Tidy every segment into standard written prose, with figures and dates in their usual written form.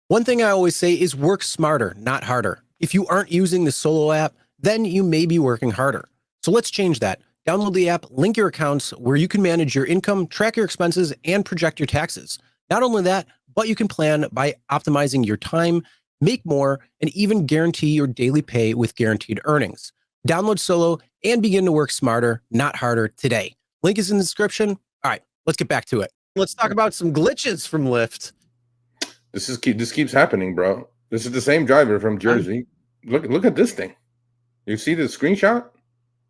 One thing I always say is work smarter, not harder. If you aren't using the Solo app, then you may be working harder. So let's change that. Download the app, link your accounts where you can manage your income, track your expenses, and project your taxes. Not only that, but you can plan by optimizing your time, make more, and even guarantee your daily pay with guaranteed earnings. Download Solo and begin to work smarter, not harder today. Link is in the description. All right, let's get back to it. Let's talk about some glitches from Lyft. This keeps happening, bro. This is the same driver from Jersey. Look at this thing. You see the screenshot?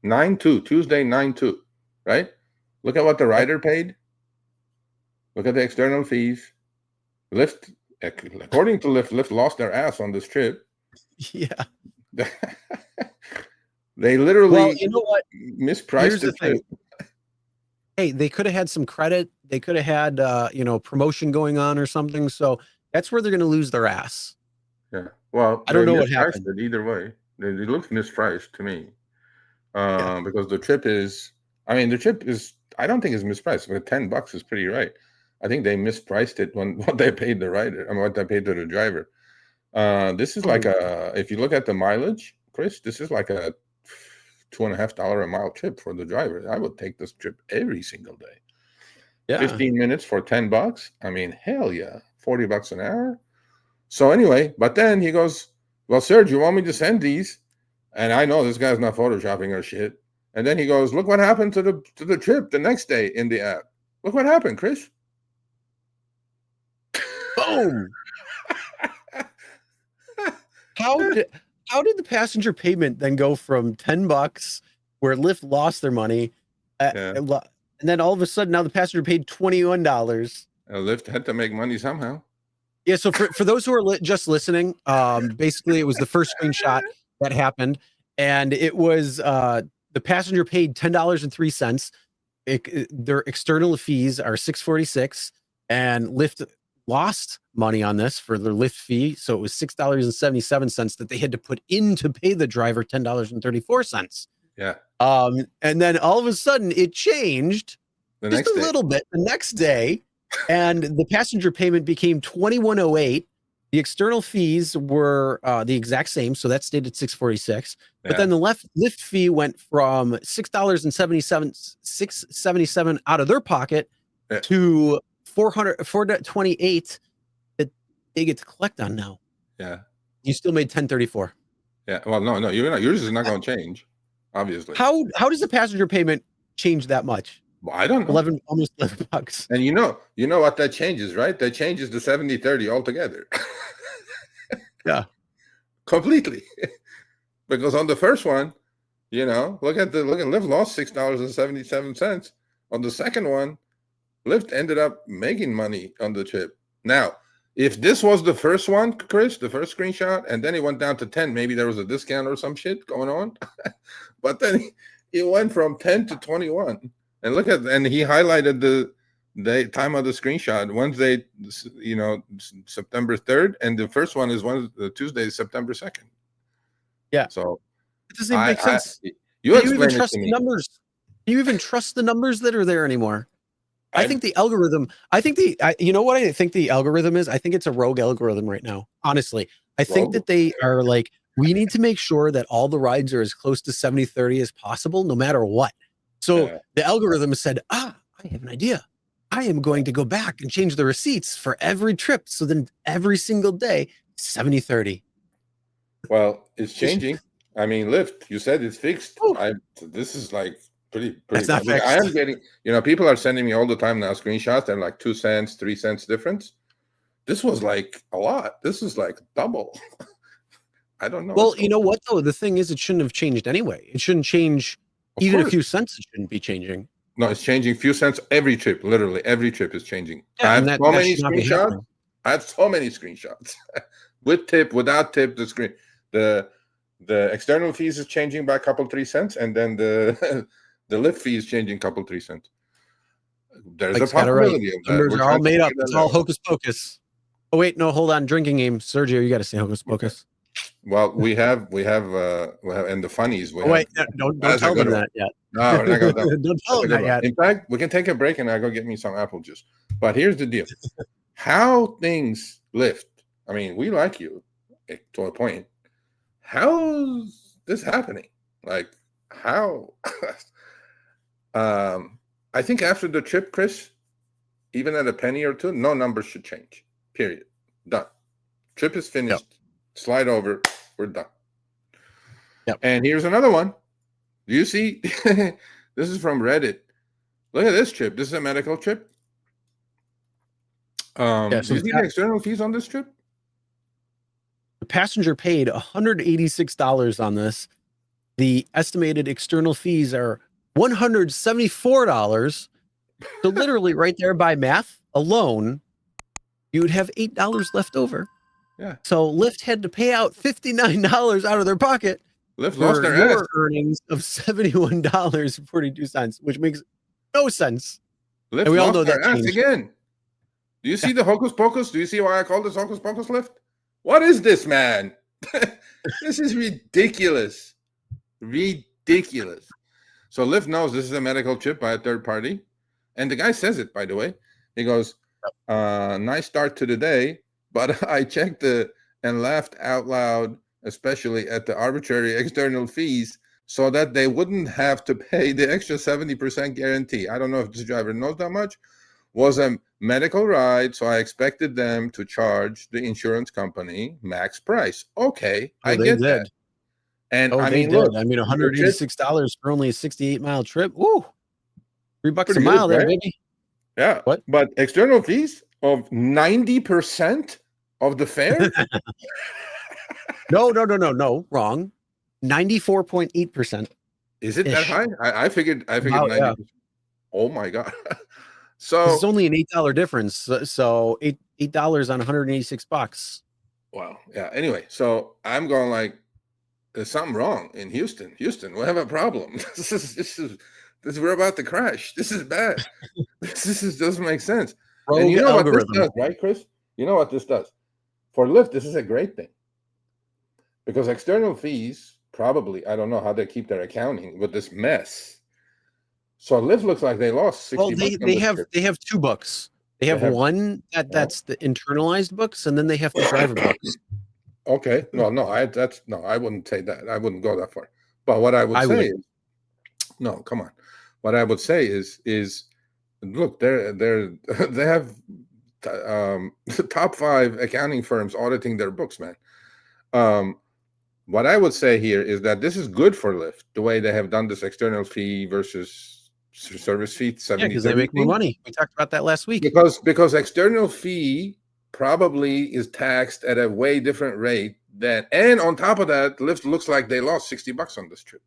9/2, Tuesday 9/2, right? Look at what the rider paid. Look at the external fees. Lyft, according to Lyft lost their ass on this trip. Yeah. They literally, well, you know what? Mispriced the thing. Hey, they could have had some credit. They could have had, promotion going on or something. So that's where they're going to lose their ass. Yeah. Well, I don't know what happened. Either way, they look mispriced to me. Because the trip is, I don't think it's mispriced, but $10 is pretty right. I think they mispriced it when what they paid the rider and what they paid to the driver. This is like if you look at the mileage, Chris, this is like a $2.50 a mile trip for the driver. I would take this trip every single day. Yeah. 15 minutes for $10. I mean, hell yeah. $40 an hour. So anyway, but then he goes, well, Serge, you want me to send these? And I know this guy's not photoshopping or shit. And then he goes, look what happened to the trip the next day in the app. Look what happened, Chris. Boom. How did the passenger payment then go from $10 where Lyft lost their money, and then all of a sudden now the passenger paid $21? Lyft had to make money somehow. Yeah. So for those who are just listening, basically it was the first screenshot that happened, and it was the passenger paid $10.03. Their external fees are $6.46, and Lyft lost money on this for their Lyft fee. So it was $6.77 that they had to put in to pay the driver $10.34. Yeah. And then all of a sudden it changed just a little bit the next day, and the passenger payment became $21.08. The external fees were the exact same, so that stayed at $6.46. But then the Lyft fee went from $6.77 out of their pocket to $428 that they get to collect on now. Yeah. You still made $10.34. Yeah. Well, no, you're not. Yours is not going to change, obviously. How does the passenger payment change that much? Well, I don't know. Almost $11. And you know what that changes, right? That changes the 70-30 altogether. Yeah. Completely. Because on the first one, look at Lyft lost $6.77. On the second one, Lyft ended up making money on the trip. Now, if this was the first one, Chris, the first screenshot, and then it went down to 10, maybe there was a discount or some shit going on. But then it went from 10 to 21. And and he highlighted the time of the screenshot. Wednesday, September 3rd, and the first one is Tuesday, September 2nd. Yeah. So it doesn't make sense. You even trust the numbers? Do you even trust the numbers that are there anymore? I think the algorithm. You know what I think the algorithm is? I think it's a rogue algorithm right now. Honestly, I think that they are like, we need to make sure that all the rides are as close to 70-30 as possible, no matter what. So the algorithm said, I have an idea. I am going to go back and change the receipts for every trip. So then every single day, 70-30. Well, it's changing. I mean, Lyft, you said it's fixed. This is like pretty. It's not fixed. I am getting, people are sending me all the time now screenshots. They're like 2 cents, 3 cents difference. This was like a lot. This is like double. I don't know. Well, you know what though? The thing is, it shouldn't have changed anyway. It shouldn't change. Even a few cents, it shouldn't be changing. No, it's changing a few cents every trip. Literally, every trip is changing. Yeah, I have so many screenshots. With tip, without tip, the external fees is changing by a couple 3 cents, and then the Lyft fee is changing a couple 3 cents. There's a possibility of that. Numbers are all made up. It's all hocus pocus. Oh wait, no, hold on. Drinking game, Sergio, you got to say hocus pocus. Well, we have, and the funnies. Don't tell them that yet. No, we're not going to. Don't tell them that yet. In fact, we can take a break and I'll go get me some apple juice. But here's the deal: how things Lyft, I mean, we like you to a point. How's this happening? Like, how? I think after the trip, Chris, even at a penny or two, no numbers should change. Period. Done. Trip is finished. Yep. Slide over. We're done. Yep. And here's another one. Do you see? This is from Reddit. Look at this trip. This is a medical trip. So do you see the external fees on this trip? The passenger paid $186 on this. The estimated external fees are $174. So literally right there by math alone, you would have $8 left over. Yeah. So Lyft had to pay out $59 out of their pocket. Lyft lost their ass. Earnings of $71.42, which makes no sense. Lyft and we all lost know their that ass changed. again. Do you see the hocus pocus? Do you see why I call this hocus pocus, Lyft? What is this, man? This is ridiculous. Ridiculous. So Lyft knows this is a medical trip by a third party. And the guy says it, by the way. He goes, nice start to the day, but I checked and laughed out loud, especially at the arbitrary external fees, so that they wouldn't have to pay the extra 70% guarantee. I don't know if this driver knows that much. Was a medical ride, so I expected them to charge the insurance company max price. Okay, I get that. And I mean, look, I mean, $186 for only a 68-mile trip. Woo, $3 a mile there, baby. Yeah. What? But external fees of 90% of the fare? No, wrong. 94.8%. Is it that high? I figured 90%. Yeah. Oh my God. So it's only an $8 difference. So $8 on $186. Wow. Yeah. Anyway, so I'm going like, there's something wrong in Houston. Houston, we have a problem. This is we're about to crash. This is bad. This doesn't make sense. And you know what this does, right, Chris? You know what this does? For Lyft, this is a great thing. Because external fees, probably, I don't know how they keep their accounting with this mess. So Lyft looks like they lost 60 bucks. Well, they have two books. They have one that's the internalized books, and then they have the driver books. Okay. No, I wouldn't say that. I wouldn't go that far. But what I would say is, no, come on. What I would say is look, they have top 5 accounting firms auditing their books, man. What I would say here is that this is good for Lyft, the way they have done this external fee versus service fee, 70. Because they make more money. We talked about that last week. Because external fee probably is taxed at a way different rate and on top of that, Lyft looks like they lost 60 bucks on this trip.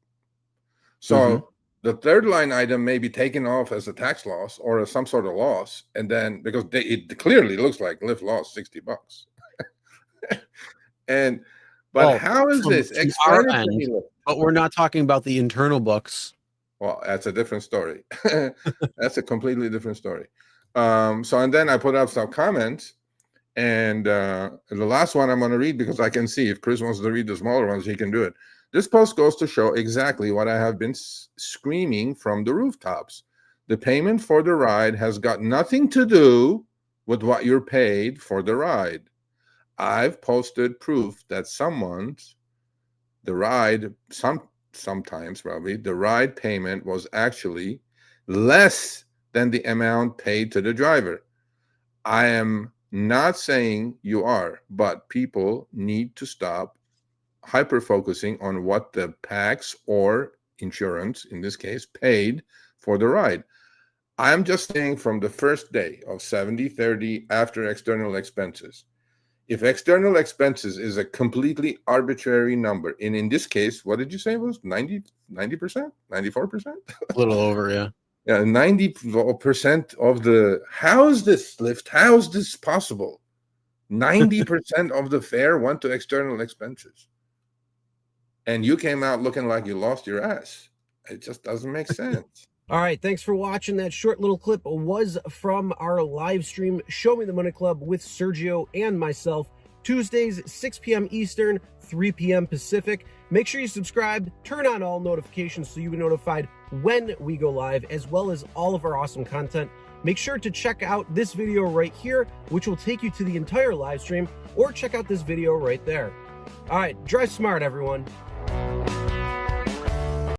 So the third line item may be taken off as a tax loss or some sort of loss, and then because it clearly looks like Lyft lost 60 bucks. But how is this external? But we're not talking about the internal books. Well, that's a different story. That's a completely different story. And then I put up some comments, and the last one I'm going to read because I can see if Chris wants to read the smaller ones, he can do it. This post goes to show exactly what I have been screaming from the rooftops. The payment for the ride has got nothing to do with what you're paid for the ride. I've posted proof that sometimes probably the ride payment was actually less than the amount paid to the driver. I am not saying you are, but people need to stop hyper-focusing on what the PAX or insurance, in this case, paid for the ride. I'm just saying from the first day of 70-30 after external expenses, if external expenses is a completely arbitrary number, and in this case, what did you say it was? 90%? 94%? A little over, yeah. Yeah, 90% of the, how is this, Lyft? How is this possible? 90% of the fare went to external expenses. And you came out looking like you lost your ass. It just doesn't make sense. All right, thanks for watching. That short little clip was from our live stream, Show Me the Money Club with Sergio and myself, Tuesdays, 6 p.m. Eastern, 3 p.m. Pacific. Make sure you subscribe, turn on all notifications so you'll be notified when we go live, as well as all of our awesome content make sure to check out this video right here, which will take you to the entire live stream, or check out this video right there. All right, drive smart, everyone.